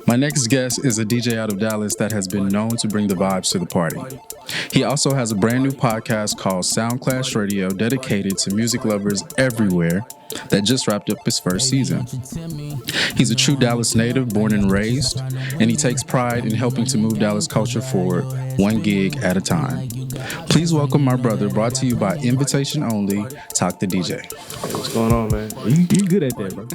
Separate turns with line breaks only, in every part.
My next guest is a DJ out of Dallas that has been known to bring the vibes to the party. He also has a brand new podcast called Soundclash Radio dedicated to music lovers everywhere that just wrapped up his first season. He's a true Dallas native, born and raised, and he takes pride in helping to move Dallas culture forward one gig at a time. Please welcome my brother, brought to you by InvitationOnly, Tac The DJ.
What's going on, man? You good at that, bro.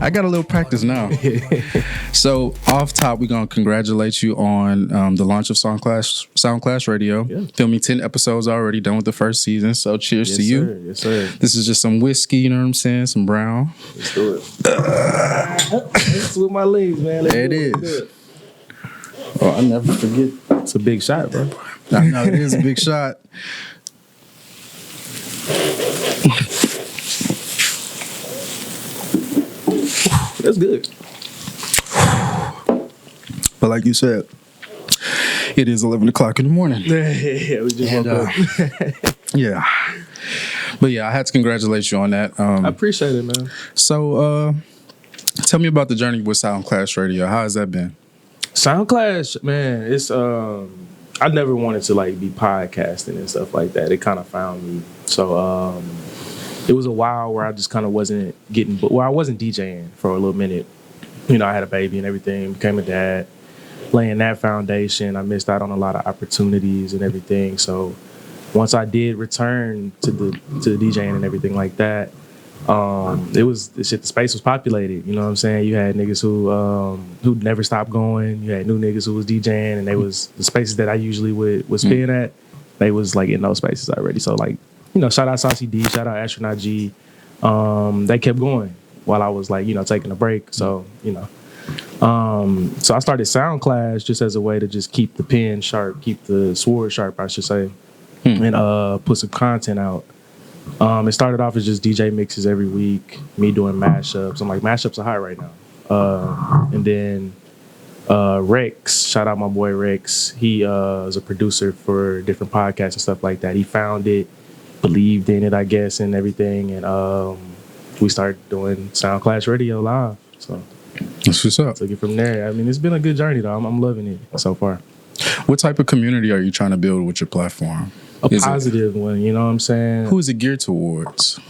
I got a little practice now. So off top, we're going to congratulate you on the launch of Soundclash Radio. Yeah. Filming 10 episodes already, done with the first season. So cheers to you.
Sir. Yes, sir.
This is just some whiskey, you know what I'm saying? Some brown.
Let's do it. That's with my legs, man.
There it is. Oh, I never forget.
It's a big shot, bro.
I know, it is a big shot.
That's good.
But like you said, it is 11 o'clock in the morning.
Yeah, we just woke up.
Yeah. But yeah, I had to congratulate you on that.
I appreciate it, man.
So tell me about the journey with Soundclash Radio. How has that been?
Soundclash, man, it's I never wanted to like be podcasting and stuff like that. It kind of found me. So it was a while where I just kind of wasn't getting, I wasn't DJing for a little minute. You know, I had a baby and everything, became a dad, laying that foundation. I missed out on a lot of opportunities and everything. So once I did return to the DJing and everything like that, the space was populated. You know what I'm saying? You had niggas who never stopped going. You had new niggas who was DJing, and they was the spaces that I usually would spin at. They was like in those spaces already. So like, you know, shout out Saucy D, shout out Astronaut G. They kept going while I was like, you know, taking a break. So, you know, so I started Soundclash just as a way to just keep the pen sharp, keep the sword sharp, I should say, and put some content out. It started off as just DJ mixes every week, me doing mashups. I'm like, mashups are hot right now. And then Rex, shout out my boy Rex. He is a producer for different podcasts and stuff like that. He found it, believed in it, I guess, and everything. And we started doing Soundclash Radio live. So
that's what's up.
Took it from there. I mean, it's been a good journey, though. I'm loving it so far.
What type of community are you trying to build with your platform?
A positive one, you know what I'm saying?
Who is it geared towards?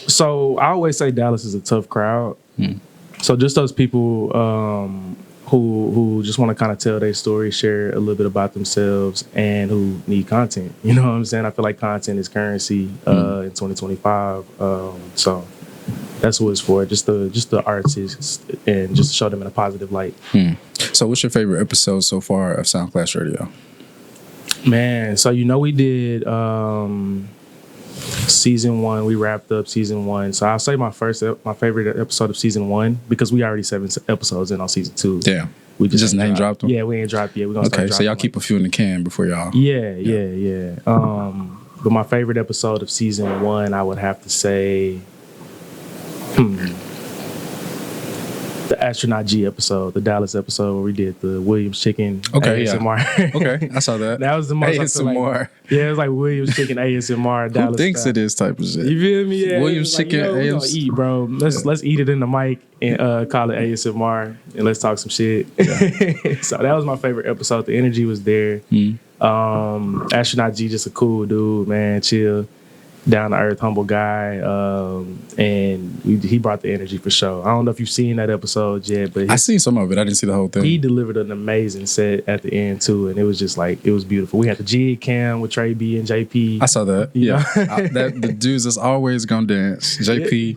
So I always say Dallas is a tough crowd. So just those people who just want to kind of tell their story, share a little bit about themselves, and who need content. You know what I'm saying? I feel like content is currency in 2025. So that's what it's for. Just the artists, and just to show them in a positive light.
So what's your favorite episode so far of Soundclash Radio?
Man, so you know we did season 1. We wrapped up season 1. So I'll say my favorite episode of season 1, because we already 7 episodes in on season 2.
Yeah,
we
just name dropped them.
Yeah, we ain't dropped yet. We're gonna start
so y'all keep a few in the can before y'all.
Yeah. But my favorite episode of season 1, I would have to say, the Astronaut G episode, the Dallas episode where we did the Williams Chicken ASMR.
Yeah. Okay, I saw that.
That was the most
ASMR.
Yeah, it was like Williams Chicken ASMR. Dallas
Who thinks
style.
it is type of shit?
You feel me? Yeah,
Williams Chicken
ASMR. We gonna eat, bro. Let's eat it in the mic and call it ASMR, and let's talk some shit. Yeah. So that was my favorite episode. The energy was there. Astronaut G, just a cool dude, man. Chill, down to earth, humble guy, and he brought the energy for sure. I don't know if you've seen that episode yet, but
I seen some of it. I didn't see the whole thing.
He delivered an amazing set at the end too, and it was just like, it was beautiful. We had the Jig Cam with Trey B and JP.
I saw that. Yeah, the dudes that's always gonna dance, JP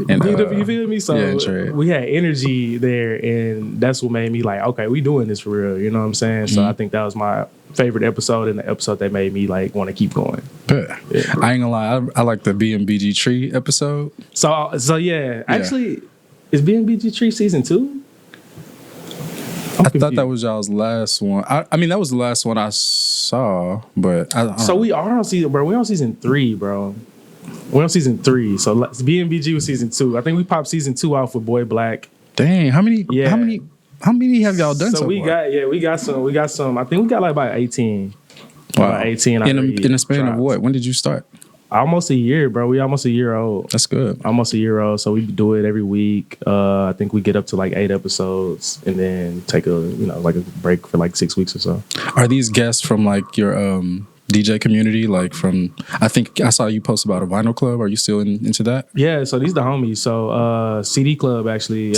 and
you feel me? So we had energy there, and that's what made me like, okay, we doing this for real. You know what I'm saying? So I think that was my favorite episode, and the episode that made me like want to keep going.
Yeah. I ain't gonna lie, I like the BMBG Tree episode.
So yeah, actually, is BMBG Tree season 2?
I thought that was y'all's last one. I mean, that was the last one I saw, but
so we are on season, bro. We're on season 3, bro. We're on season 3. So BMBG was season 2. I think we popped season 2 off with Boy Black.
Dang, how many? Yeah. How many have y'all done so
we
far?
We got some. I think we got like about 18. About 18.
In a span of what? When did you start?
Almost a year, bro. We almost a year old.
That's good.
Almost a year old. So we do it every week. I think we get up to like 8 episodes and then take like a break for like 6 weeks or so.
Are these guests from like your DJ community? Like from, I think I saw you post about a vinyl club. Are you still into that?
Yeah, so these the homies. So CD Club actually,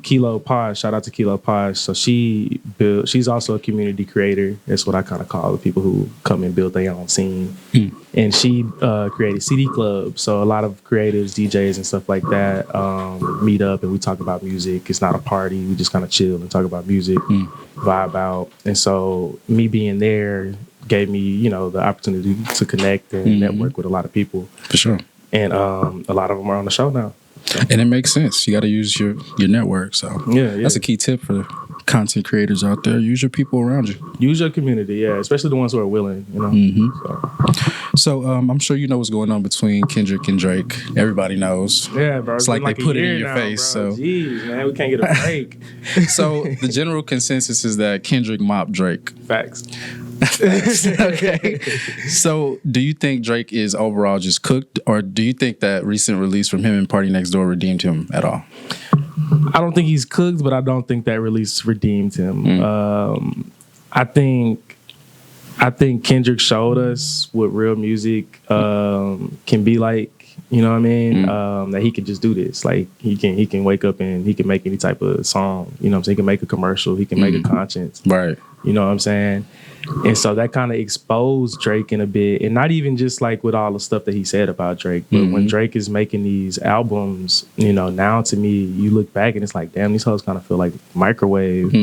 Kilo Posh, shout out to Kilo Posh. So she's also a community creator. That's what I kind of call the people who come and build their own scene. And she created CD Club. So a lot of creatives, DJs and stuff like that meet up and we talk about music. It's not a party. We just kind of chill and talk about music, vibe out. And so me being there gave me, the opportunity to connect and network with a lot of people.
For sure.
And a lot of them are on the show now. So.
And it makes sense. You got to use your network. So that's a key tip for content creators out there. Use your people around you.
Use your community, yeah, especially the ones who are willing,
So I'm sure you know what's going on between Kendrick and Drake. Everybody knows.
Yeah, bro.
It's like they put it in your face.
Bro. So, jeez, man, we can't get a break.
So the general consensus is that Kendrick mopped Drake.
Facts.
Okay. So do you think Drake is overall just cooked, or do you think that recent release from him and Party Next Door redeemed him at all?
I don't think he's cooked, but I don't think that release redeemed him. I think Kendrick showed us what real music can be like. You know what I mean? That he can just do this. Like he can wake up and he can make any type of song. You know what I'm saying? He can make a commercial. He can make a conscience.
Right.
You know what I'm saying? And so that kind of exposed Drake in a bit. And not even just like with all the stuff that he said about Drake, but when Drake is making these albums, now to me, you look back and it's like, damn, these hoes kind of feel like microwave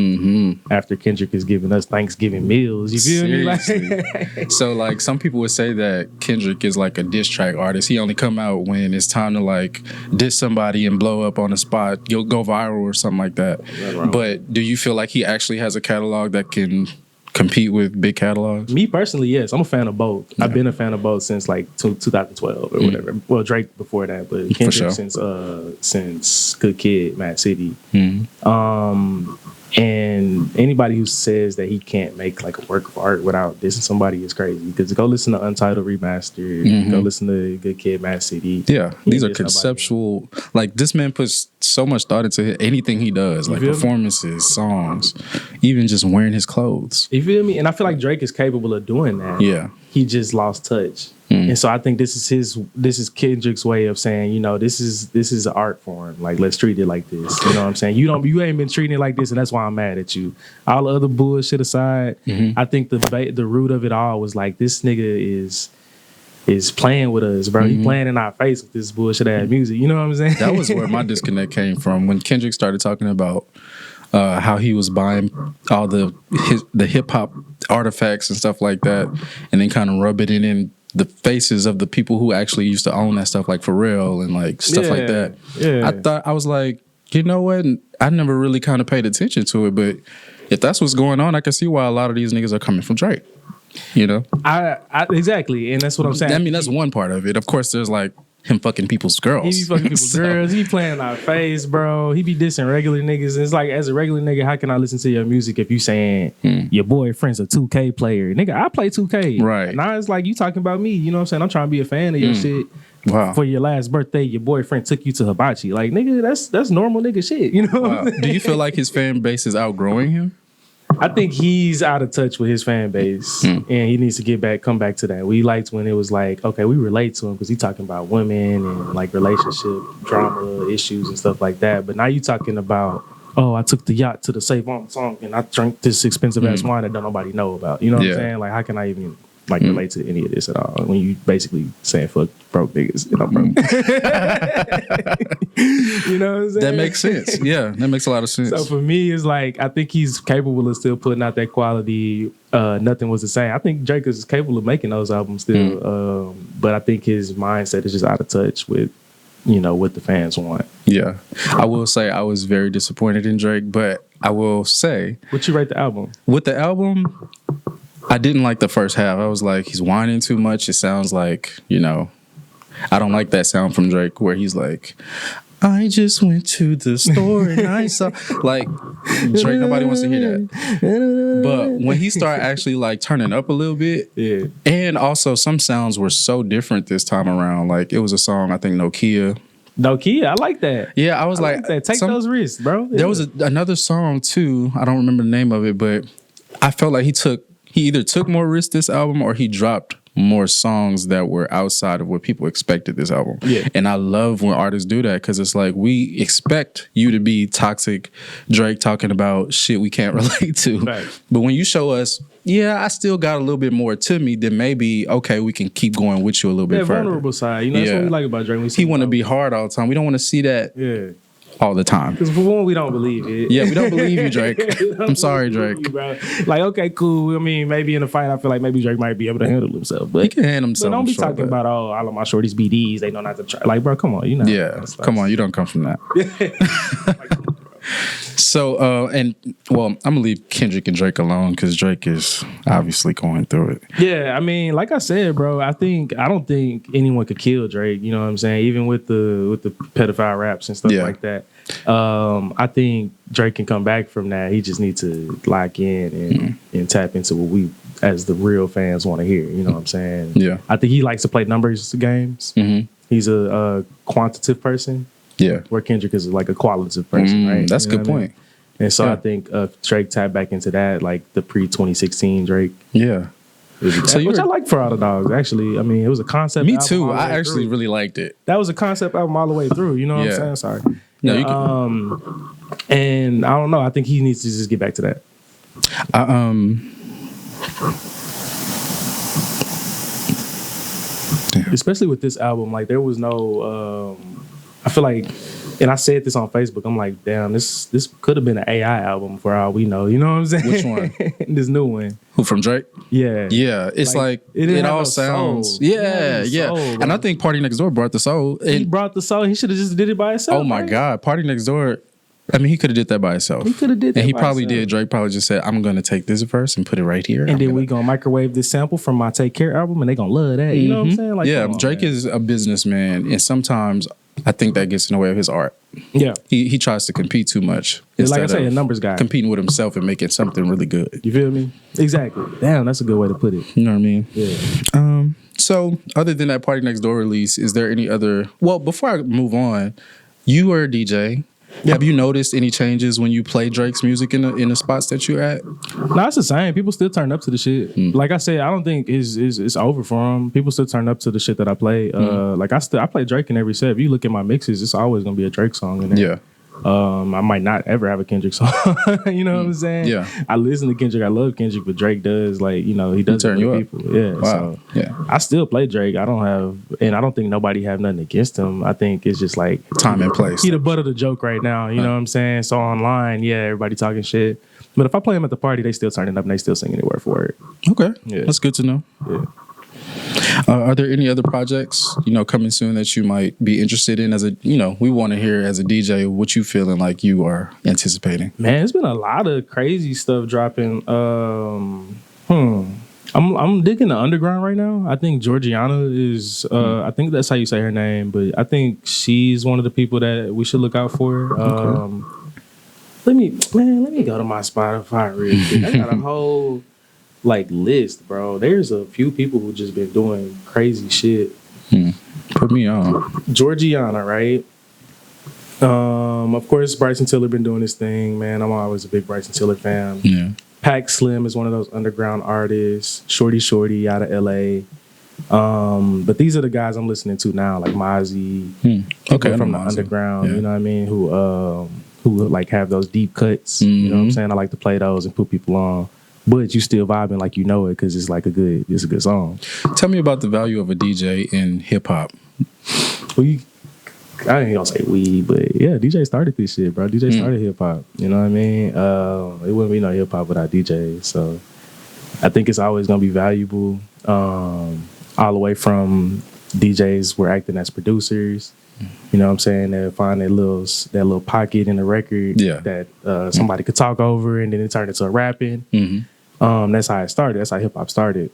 after Kendrick is giving us Thanksgiving meals. You feel me? Like,
so like some people would say that Kendrick is like a diss track artist. He only come out when it's time to like diss somebody and blow up on the spot. You'll go viral or something like that. But do you feel like he actually has a catalog that can compete with big catalogs?
Me personally, yes. I'm a fan of both. Yeah. I've been a fan of both since like 2012 or whatever. Well, Drake before that, but Kendrick since Good Kid, Mad City. And anybody who says that he can't make like a work of art without dissing somebody is crazy. Because go listen to Untitled Remastered, go listen to Good Kid, Mad City.
Yeah, these are conceptual. Like this man puts so much thought into anything he does, like performances, songs, even just wearing his clothes.
You feel me? And I feel like Drake is capable of doing that.
Yeah,
he just lost touch. And so I think this is Kendrick's way of saying, this is an art form. Like, let's treat it like this. You know what I'm saying? You ain't been treating it like this, and that's why I'm mad at you. All the other bullshit aside, I think the root of it all was like, this nigga is playing with us, bro. He playing in our face with this bullshit ass music. You know what I'm saying?
That was where my disconnect came from when Kendrick started talking about how he was buying all the hip hop artifacts and stuff like that, and then kind of rubbing it in the faces of the people who actually used to own that stuff, like Pharrell and like stuff like that. Yeah. I was like, you know what? I never really kind of paid attention to it, but if that's what's going on, I can see why a lot of these niggas are coming from Drake.
I exactly, and that's what I'm saying.
I mean, that's one part of it. Of course, there's like him fucking people's girls.
He be fucking people's girls. He playing our face, bro. He be dissing regular niggas. And it's like, as a regular nigga, how can I listen to your music if you saying your boyfriend's a 2K player? Nigga, I play 2K.
Right.
Now it's like you talking about me. You know what I'm saying? I'm trying to be a fan of your shit.
Wow.
For your last birthday, your boyfriend took you to hibachi. Like, nigga, that's normal nigga shit. You know what I'm saying?
Do you feel like his fan base is outgrowing him?
I think he's out of touch with his fan base, and he needs to come back to that. We liked when it was like, okay, we relate to him because he's talking about women and like relationship drama issues and stuff like that. But now you talking about, oh, I took the yacht to the Save On song and I drank this expensive ass wine that don't nobody know about. You know what I'm saying? Like, how can I even like relate to any of this at all when you basically saying fuck broke niggas and I'm broke? You know what I'm saying?
That makes sense. Yeah, that makes a lot of sense.
So for me, it's like, I think he's capable of still putting out that quality. Nothing Was the Same. I think Drake is capable of making those albums still, but I think his mindset is just out of touch with what the fans want.
Yeah, I will say I was very disappointed in Drake, but I will say,
what you rate the album?
With the album, I didn't like the first half. I was like, he's whining too much. It sounds like, I don't like that sound from Drake where he's like, I just went to the store and I saw like Drake. Nobody wants to hear that. But when he started actually like turning up a little bit,
Yeah.
and also some sounds were so different this time around. Like it was a song I think Nokia.
Nokia, I like that.
Yeah, I was like
that. Take those risks, bro. Yeah.
There was another song too. I don't remember the name of it, but I felt like he either took more risks this album or he dropped more songs that were outside of what people expected this album.
Yeah.
And I love when artists do that because it's like we expect you to be toxic Drake talking about shit we can't relate to.
Right.
But when you show us, yeah, I still got a little bit more to me, then maybe, okay, we can keep going with you a little bit further.
Vulnerable side. You know, that's what we like about Drake.
He want to be hard all the time. We don't want to see that.
Yeah.
All the time.
Because for one, we don't believe it.
Yeah, we don't believe you, Drake. I'm sorry, Drake.
You, bro. Like, okay, cool. I mean, maybe in a fight, I feel like maybe Drake might be able to handle himself. But
he can handle himself.
But don't be talking about, all of my shorties BDs. They know not to try. Like, bro, come on. You know.
Yeah, come on. You don't come from that. So, and well, I'm gonna leave Kendrick and Drake alone because Drake is obviously going through it.
Yeah, I mean, like I said, bro, I don't think anyone could kill Drake. You know what I'm saying? Even with the pedophile raps and stuff like that. I think Drake can come back from that. He just needs to lock in and tap into what we, as the real fans, want to hear. You know what I'm saying?
Yeah.
I think he likes to play numbers games. Mm-hmm. He's a quantitative person.
Yeah.
Where Kendrick is like a qualitative person, right?
That's a good point.
And so I think Drake tapped back into that, like the pre-2016 Drake.
Yeah.
So which I like for all the dogs, actually. I mean, it was a concept
Me
album.
too. I actually really liked it.
That was a concept album all the way through. You know what I'm saying? Sorry.
No, you can.
And I don't know. I think he needs to just get back to that. Especially with this album, like there was no. I feel like, and I said this on Facebook. I'm like, damn, this could have been an AI album for all we know. You know what I'm saying?
Which one?
This new one.
Who, from Drake?
Yeah.
Yeah. It's like it all sounds. Yeah, yeah. Soul, and I think Party Next Door brought the soul.
He brought the soul. He should have just did it by himself.
Oh my God, Party Next Door. I mean, he could have did that by himself.
He could have did that.
And he probably did. Drake probably just said, I'm going to take this verse and put it right here.
And then we going to microwave this sample from my Take Care album and they going to love that. You know what I'm saying? Like,
yeah, Drake is a businessman. And sometimes I think that gets in the way of his art.
Yeah.
He tries to compete too much.
Like I say, a numbers guy.
Competing with himself and making something really good.
You feel me? Exactly. Damn, that's a good way to put it.
You know what I mean?
Yeah.
So other than that Party Next Door release, is there any other... Well, before I move on, you were a DJ. Yep. Have you noticed any changes when you play Drake's music in the spots that you're at?
No, it's the same. People still turn up to the shit. Like I said, I don't think it's over for them. People still turn up to the shit that I play. Like I play Drake in every set. If you look at my mixes, it's always gonna be a Drake song in there. Yeah. I might not ever have a Kendrick song. You know what I'm saying? Yeah. I listen to Kendrick. I love Kendrick, but Drake does, like, you know, he does
turn you
people. Up. Yeah.
Wow.
So I still play Drake. I don't think nobody have nothing against him. I think it's just like
time and place.
He the butt of the joke right now. You know what I'm saying? So online, everybody talking shit. But if I play him at the party, they still turning up and they still singing it word for word.
Okay. Yeah. That's good to know. Yeah. Are there any other projects, coming soon that you might be interested in? As a, we want to hear as a DJ what you feeling like you are anticipating.
Man, it's been a lot of crazy stuff dropping. I'm digging the underground right now. I think Georgiana is. I think that's how you say her name, but I think she's one of the people that we should look out for. Okay. Let me go to my Spotify real quick. I got a whole list, bro. There's a few people who just been doing crazy shit.
Put me on.
Georgiana, right? Of course, Bryson Tiller been doing his thing, man. I'm always a big Bryson Tiller fan.
Yeah.
Pac Slim is one of those underground artists. Shorty out of LA. But these are the guys I'm listening to now, like Mozzie. Okay, from the underground, you know what I mean? Who have those deep cuts. You know what I'm saying? I like to play those and put people on. But you still vibing like you know it because it's a good song.
Tell me about the value of a DJ in hip hop.
I ain't gonna say we, but yeah, DJ started this shit, bro. DJ started hip hop. You know what I mean? It wouldn't be no hip hop without DJs. So I think it's always gonna be valuable. All the way from DJs were acting as producers. You know what I'm saying? They'll find that little pocket in the record that somebody could talk over, and then it turned into a rapping. That's how it started. That's how hip hop started.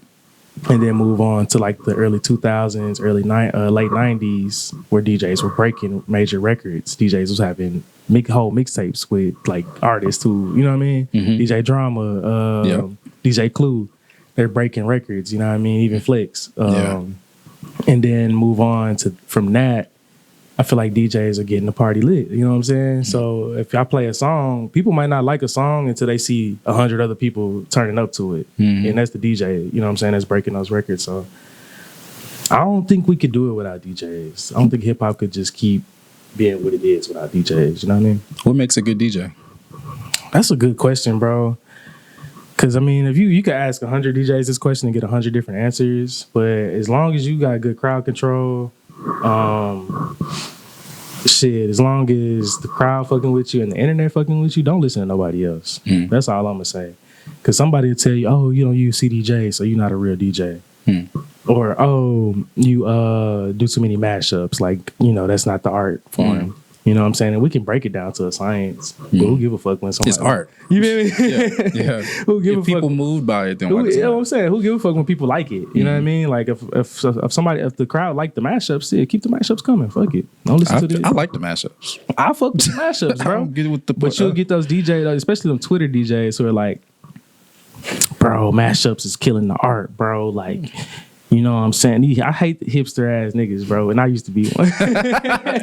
and then move on to like the early 2000s, late 90s, where DJs were breaking major records. DJs was having whole mixtapes with like artists who, you know what I mean? DJ Drama, DJ Clue, they're breaking records, you know what I mean? Even Flex. And then move on to from that. I feel like DJs are getting the party lit. You know what I'm saying? So if I play a song, people might not like a song until they see 100 other people turning up to it. And that's the DJ, you know what I'm saying, that's breaking those records. So I don't think we could do it without DJs. I don't think hip hop could just keep being what it is without DJs. You know what I mean?
What makes a good DJ?
That's a good question, bro. Because, I mean, if you could ask 100 DJs this question and get 100 different answers, but as long as you got good crowd control, as long as the crowd fucking with you and the internet fucking with you, don't listen to nobody else. That's all I'm gonna say. Because somebody will tell you, oh, you don't use CDJ, so you're not a real DJ. Or, oh, you do too many mashups. Like, you know, that's not the art form. You know what I'm saying? And we can break it down to a science. But who give a fuck when somebody...
It's art.
You feel me?
Yeah.
Who give
if
a fuck?
people moved by it, then why
You know what I'm saying? Who give a fuck when people like it? You know what I mean? Like, if the crowd like the mashups, keep the mashups coming. Fuck it. Don't listen to this.
I like the mashups.
I fuck with the mashups, bro.
I don't get with the...
But you'll get those DJs, especially them Twitter DJs who are like, bro, mashups is killing the art, bro. Like... You know what I'm saying? I hate the hipster ass niggas, bro. And I used to be one.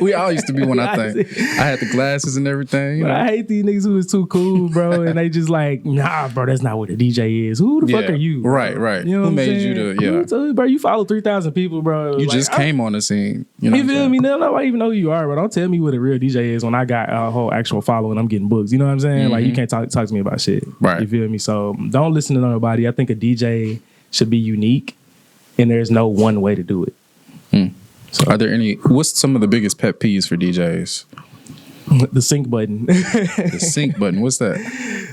We all used to be one, I think. I had the glasses and everything. You know?
I hate these niggas who is too cool, bro. And they just like, nah, bro, that's not what a DJ is. Who the fuck are you?
Right.
You know
who made you to,
bro, you follow 3,000 people, bro.
You like, just came on the scene. You know
you feel me? Nobody even know who you are, bro. Don't tell me what a real DJ is when I got a whole actual following. I'm getting books. You know what I'm saying? Like, you can't talk to me about shit.
Right.
You feel me? So don't listen to nobody. I think a DJ should be unique. And there's no one way to do it.
So, are there what's some of the biggest pet peeves for DJs?
The sync button.
The sync button. What's that?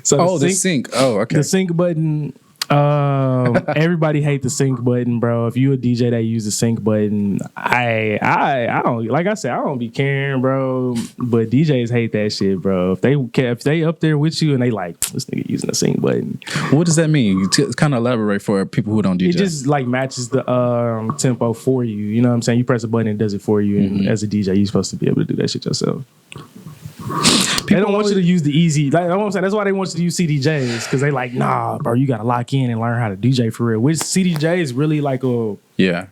So the sync. Oh, okay.
The sync button. Everybody hate the sync button, bro. If you a DJ that use the sync button, I don't, like I said, I don't be caring, bro. But DJs hate that shit, bro. If they up there with you and they like, this nigga using the sync button.
What does that mean? Kind of elaborate for people who don't DJ.
It just like matches the tempo for you. You know what I'm saying? You press a button, it does it for you. And as a DJ, you're supposed to be able to do that shit yourself. They don't want you to use the easy. Like, I'm saying, that's why they want you to use CDJs, because they like, nah, bro, you gotta lock in and learn how to DJ for real. Which CDJs really like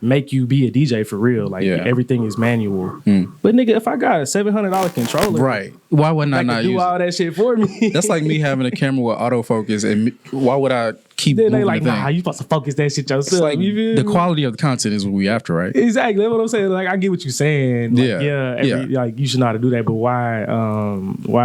make you be a DJ for real. Like everything is manual. But nigga, if I got a $700 controller,
right? Why wouldn't I not
do
use
all that shit for me?
That's like me having a camera with autofocus, and why would I keep?
Then they like, nah, you supposed to focus that shit yourself.
It's like the quality of the content is what we after, right?
Exactly. That's what I'm saying. Like, I get what you're saying. Like, like you should know how to do that, but why?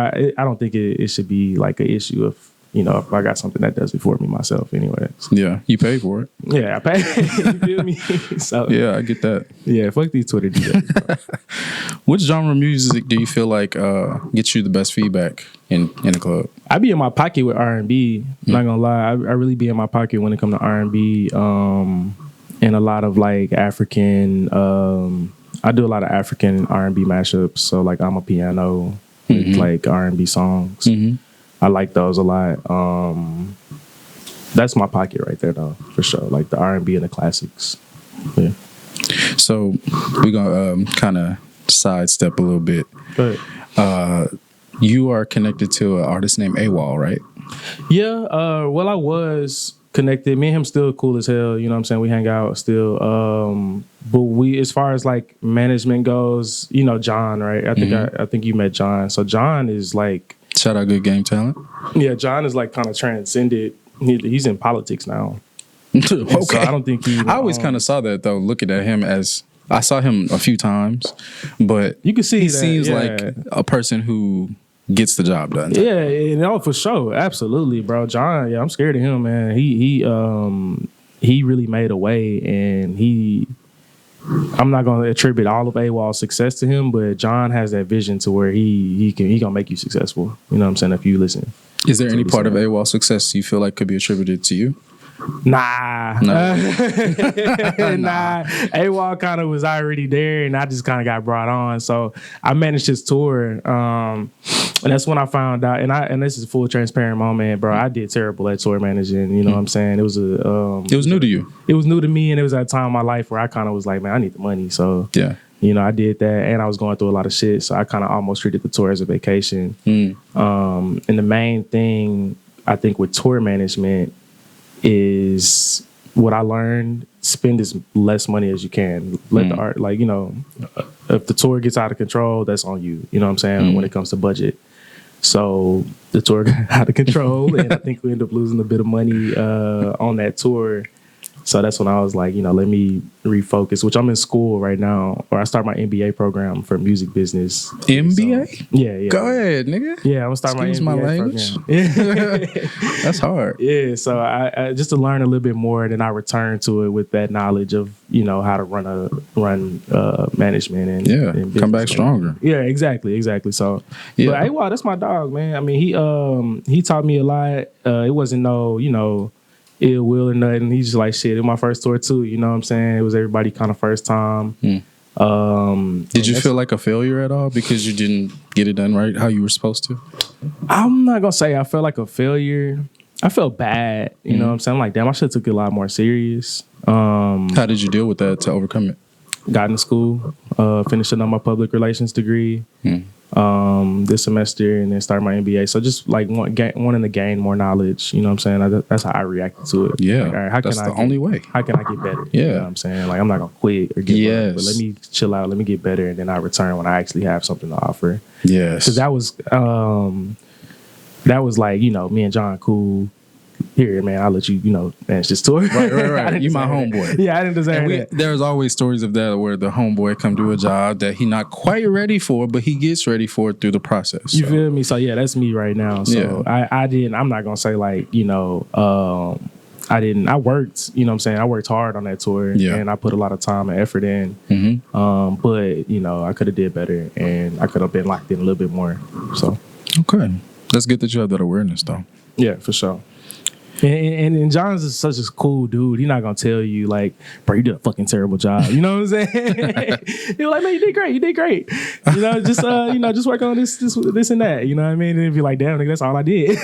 I don't think it should be like an issue of, you know, if I got something that does it for me myself anyways.
Yeah, you pay for it.
Yeah, I pay. You feel me? So
yeah, I get that.
Yeah, fuck these Twitter DJs.
Which genre of music do you feel like gets you the best feedback in the club? I
be in my pocket with R&B. Not gonna lie, I really be in my pocket when it comes to R&B and a lot of like African. I do a lot of African R&B mashups. So like I'm a piano with like R&B songs. I like those a lot. That's my pocket right there, though, for sure. Like the R&B and the classics. Yeah.
So we're gonna kind of sidestep a little bit.
Go ahead.
You are connected to an artist named AWOL, right?
Yeah. Well, I was connected. Me and him still cool as hell. You know what I'm saying? We hang out still. But we, as far as like management goes, you know, John, right? I think you met John. So John is like,
shout out Good Game Talent.
Yeah, John is like kind of transcended. He's in politics now.
Okay.
So I don't think
I always kind of saw that though, looking at him as, I saw him a few times, but
you can see
he seems like a person who gets the job done.
Yeah, for sure. Absolutely, bro. John, yeah, I'm scared of him, man. He really made a way, and I'm not gonna attribute all of AWOL's success to him, but John has that vision to where he gonna make you successful. You know what I'm saying? If you listen.
Is there any part of AWOL's success you feel like could be attributed to you?
Nah.
No.
Nah. AWOL kind of was already there, and I just kind of got brought on. So I managed his tour. And that's when I found out, and this is a full transparent moment, bro. I did terrible at tour managing, you know what I'm saying? It was
it was new to you.
It was new to me, and it was at a time in my life where I kind of was like, man, I need the money. So
Yeah.
you know, I did that, and I was going through a lot of shit, so I kind of almost treated the tour as a vacation. And the main thing I think with tour management is what I learned: spend as less money as you can. Let the art, like, you know, if the tour gets out of control, that's on you. You know what I'm saying? When it comes to budget. So the tour got out of control, and I think we ended up losing a bit of money on that tour. So that's when I was like, you know, let me refocus, which I'm in school right now, or I start my MBA program for music business.
MBA?
So, yeah.
Go ahead, nigga.
Yeah, I'm gonna start
Excuse
my
my
MBA
language.
program.
That's hard.
Yeah, so I just to learn a little bit more, and then I return to it with that knowledge of, you know, how to run management and
come back
business.
stronger.
Yeah, exactly. So,
Yeah.
but AWOL, that's my dog, man. I mean, he taught me a lot. It wasn't no, you know, ill will or nothing. He's just like, shit, it was my first tour too. You know what I'm saying? It was everybody kind of first time.
Did you feel like a failure at all because you didn't get it done right how you were supposed to?
I'm not gonna say I felt like a failure. I felt bad. You know what I'm saying? I'm like, damn, I should have took it a lot more serious.
How did you deal with that to overcome it?
Got into school, finishing up my public relations degree this semester, and then started my MBA. So just like wanting to gain more knowledge. You know what I'm saying? That's how I reacted to it.
Yeah,
like, all right,
that's the only way.
How can I get better?
Yeah.
You know what I'm saying? Like, I'm not gonna quit or give up, but let me chill out. Let me get better, and then I return when I actually have something to offer.
Yes,
because that was like, you know, me and John cool. Here, man, I'll let you, you know, manage this tour.
Right. You my homeboy.
Yeah, I didn't deserve it.
There's always stories of that where the homeboy come do a job that he not quite ready for, but he gets ready for it through the process.
You feel me? So yeah, that's me right now. So I'm not gonna say like, you know, I worked, you know what I'm saying? I worked hard on that tour and I put a lot of time and effort in. But, you know, I could have did better and I could have been locked in a little bit more. So
okay. That's good that you have that awareness though.
Yeah, for sure. And John's is such a cool dude. He's not gonna tell you like, bro, you did a fucking terrible job. You know what I'm saying? You're like, man, you did great. You know, just work on this and that. You know what I mean? And if you're like, damn, nigga, that's all I did.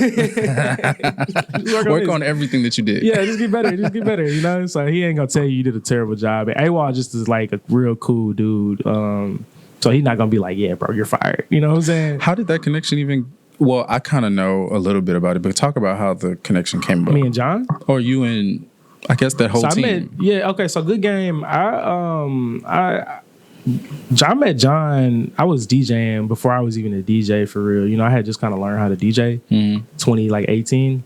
work on everything that you did.
Yeah, just get better. You know, so he ain't gonna tell you did a terrible job. And AWOL just is like a real cool dude. So he's not gonna be like, yeah, bro, you're fired. You know what I'm saying?
How did that connection even? Well, I kind of know a little bit about it, but talk about how the connection came about.
Me and John?
Or you and, I guess, that whole team.
So good game. John met John. I was DJing before I was even a DJ for real. You know, I had just kind of learned how to DJ 2018.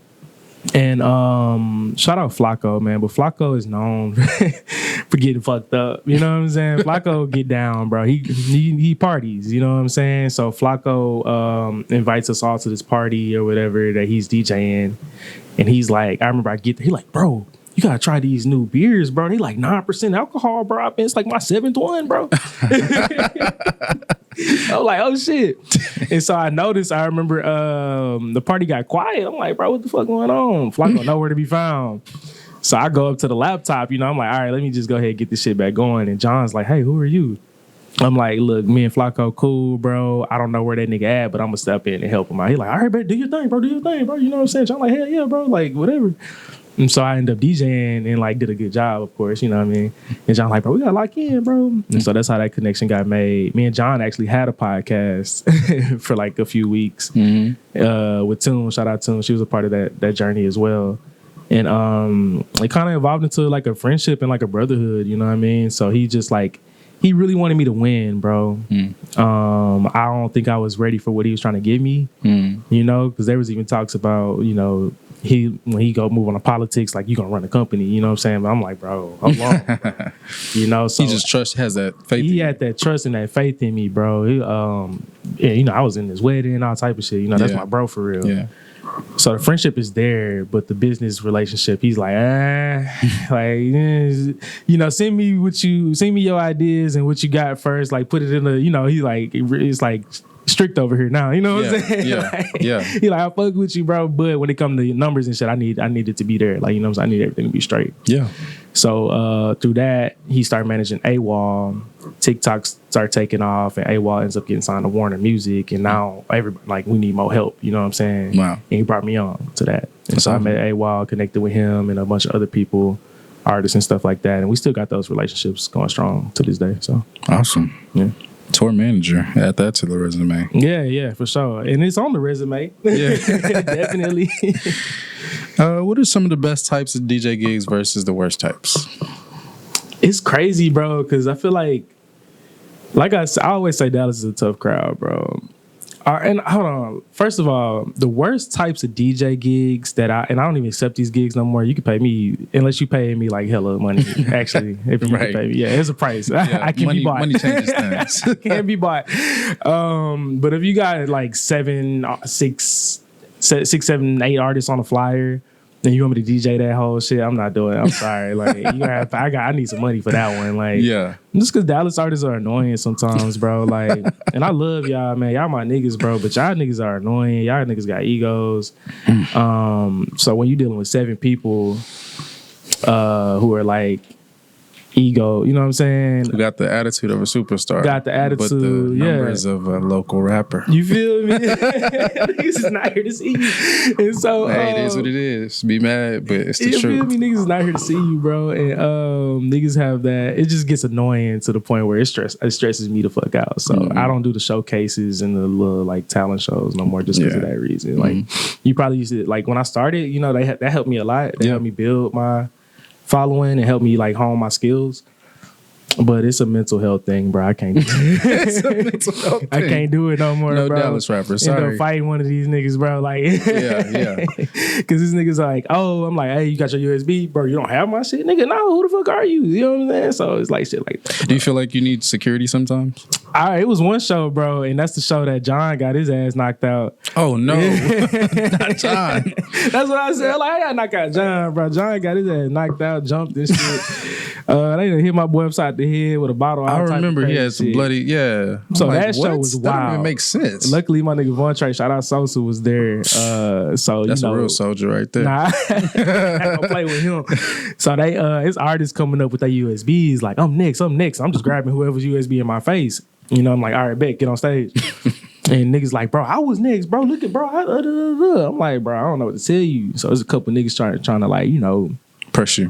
And shout out Flacco, man. But Flacco is known for getting fucked up. You know what I'm saying? Flacco get down, bro. He parties. You know what I'm saying? So Flacco invites us all to this party or whatever that he's DJing, and he's like, I remember I get there. He like, bro, you gotta try these new beers, bro. And he like 9% alcohol, bro. It's like my 7th one, bro. I was like, oh shit. And so I noticed, I remember the party got quiet. I'm like, bro, what the fuck going on? Flacco nowhere to be found. So I go up to the laptop, you know, I'm like, all right, let me just go ahead and get this shit back going. And John's like, hey, who are you? I'm like, look, me and Flacco cool, bro. I don't know where that nigga at, but I'm gonna step in and help him out. He like, all right, bro, do your thing, bro. You know what I'm saying? So I'm like, hell yeah, bro, like whatever. And so I ended up DJing and like did a good job, of course, you know what I mean? And John like, bro, we gotta lock in, bro. And so that's how that connection got made. Me and John actually had a podcast for like a few weeks with Toon. Shout out Toon. She was a part of that journey as well. And it kind of evolved into like a friendship and like a brotherhood, you know what I mean? So he just like, he really wanted me to win, bro. I don't think I was ready for what he was trying to give me, you know, because there was even talks about, you know, when he go move on to politics, like you gonna run a company, you know what I'm saying? But I'm like, bro, hold on. You know, so
he just has that faith.
He had that trust and that faith in me, bro. He, you know, I was in his wedding and all type of shit. You know, that's my bro for real.
Yeah.
So the friendship is there, but the business relationship, he's like, you know, send me your ideas and what you got first. Like, put it in you know, he like, it's like, strict over here now. You know what I'm saying?
Yeah,
like,
yeah.
He like, I fuck with you, bro. But when it comes to numbers and shit, I need it to be there. Like, you know what I'm saying? I need everything to be straight.
Yeah.
So through that, he started managing AWOL. TikTok started taking off, and AWOL ends up getting signed to Warner Music. And now everybody like, we need more help. You know what I'm saying?
Wow.
And he brought me on to that. And
That's
so
awesome.
I met AWOL, connected with him and a bunch of other people, artists and stuff like that. And we still got those relationships going strong to this day. So
Awesome.
yeah.
Tour manager. Add that to the resume.
Yeah, for sure. And it's on the resume.
Yeah.
Definitely.
What are some of the best types of DJ gigs versus the worst types?
It's crazy, bro, because I feel like I always say, Dallas is a tough crowd, bro. And hold on. First of all, the worst types of DJ gigs and I don't even accept these gigs no more. You can pay me unless you pay me like hella money. Actually, if you
Right.
can pay me, yeah, it's a price.
Yeah,
I can
money,
be bought.
money changes things.
Can be bought. But if you got like 7, 6, 7, 8 artists on a flyer, then you want me to DJ that whole shit, I'm not doing it. I'm sorry. Like, you gonna have to, I need some money for that one. Like,
Yeah.
just because Dallas artists are annoying sometimes, bro. Like, and I love y'all, man. Y'all my niggas, bro. But y'all niggas are annoying. Y'all niggas got egos. So when you dealing with 7 people who are like ego, you know what I'm saying?
Who got the attitude of a superstar.
Got the attitude,
but the numbers
yeah.
of a local rapper.
You feel me? Niggas is not here to see you. And so
Hey, it is what it is. Be mad, but it's the
you
truth.
feel me? Niggas is not here to see you, bro. And niggas have that. It just gets annoying to the point where it stresses me the fuck out. So I don't do the showcases and the little like talent shows no more just because of that reason. Like you probably used to, like when I started, you know, that helped me a lot. They helped me build my following and helped me like hone my skills. But it's a mental health thing, bro. I can't do it.
It's a mental health thing.
I can't do it no more,
No
bro.
Dallas rapper,
End
sorry.
up fighting one of these niggas, bro. Like,
Yeah.
Because these niggas are like, oh, I'm like, hey, you got your USB? Bro, you don't have my shit? Nigga, no, who the fuck are you? You know what I'm saying? So it's like shit like that.
Do you feel like you need security sometimes?
It was one show, bro, and that's the show that John got his ass knocked out.
Oh, no. Not John.
That's what I said. Like, I gotta knock out John, bro. John got his ass knocked out, jumped and shit. They done hit my boy upside the head with a bottle.
I remember he had some bloody, yeah.
So
I'm
that
like,
show
what?
was
That don't
wild.
even make sense.
Luckily, my nigga Von Trey, shout out Sosa, was there. So
That's
you know,
a real soldier right there.
Nah, I don't play with him. So they, his artists coming up with their USBs, like, I'm next. I'm just grabbing whoever's USB in my face. You know, I'm like, all right, bet, get on stage. And niggas like, bro, I was next, bro. Look at bro. I'm like, bro, I don't know what to tell you. So there's a couple niggas trying to like, you know,
Press you.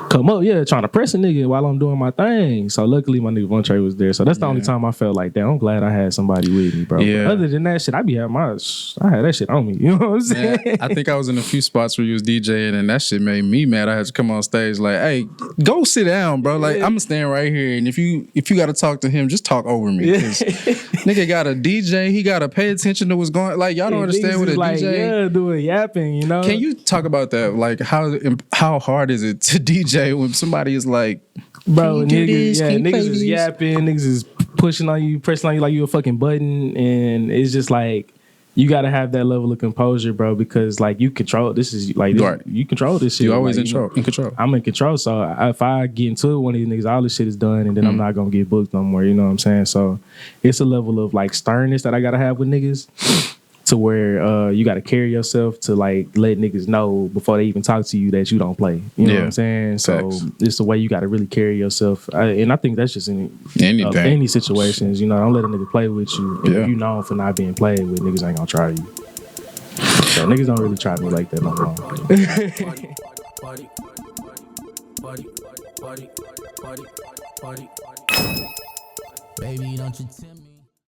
come up, trying to press a nigga while I'm doing my thing. So luckily my nigga Von Trey was there. So that's the only time I felt like, damn, I'm glad I had somebody with me, bro.
Yeah.
But other than that shit, I had that shit on me. You know what I'm saying?
Man, I think I was in a few spots where you was DJing and that shit made me mad. I had to come on stage like, hey, go sit down, bro. Like, I'm standing right here. And if you got to talk to him, just talk over me. 'Cause nigga got a DJ. He got to pay attention to what's going. Like, y'all don't understand what a
like,
DJ.
Yeah, doing yapping, you know?
Can you talk about that? Like, how hard is it to DJ when somebody is like,
bro,
can you do
niggas,
this? Can you
niggas
play
is
this?
yapping, niggas is pushing on you, pressing on you like you a fucking button, and it's just like you gotta have that level of composure, bro, because like you control. This is like
Right.
you control this shit.
you always
like,
in control?
I'm in control, so if I get into it, one of these niggas, all this shit is done, and then I'm not gonna get booked no more. You know what I'm saying? So it's a level of like sternness that I gotta have with niggas, to where you gotta carry yourself to like let niggas know before they even talk to you that you don't play. You know what I'm saying? So
Facts.
it's the way you gotta really carry yourself, and I think that's just in
Anything.
any situations. You know, don't let a nigga play with you. And
Yeah.
if you known for not being played with, niggas ain't gonna try you. So niggas don't really try me like that no more.
Baby, don't you tell me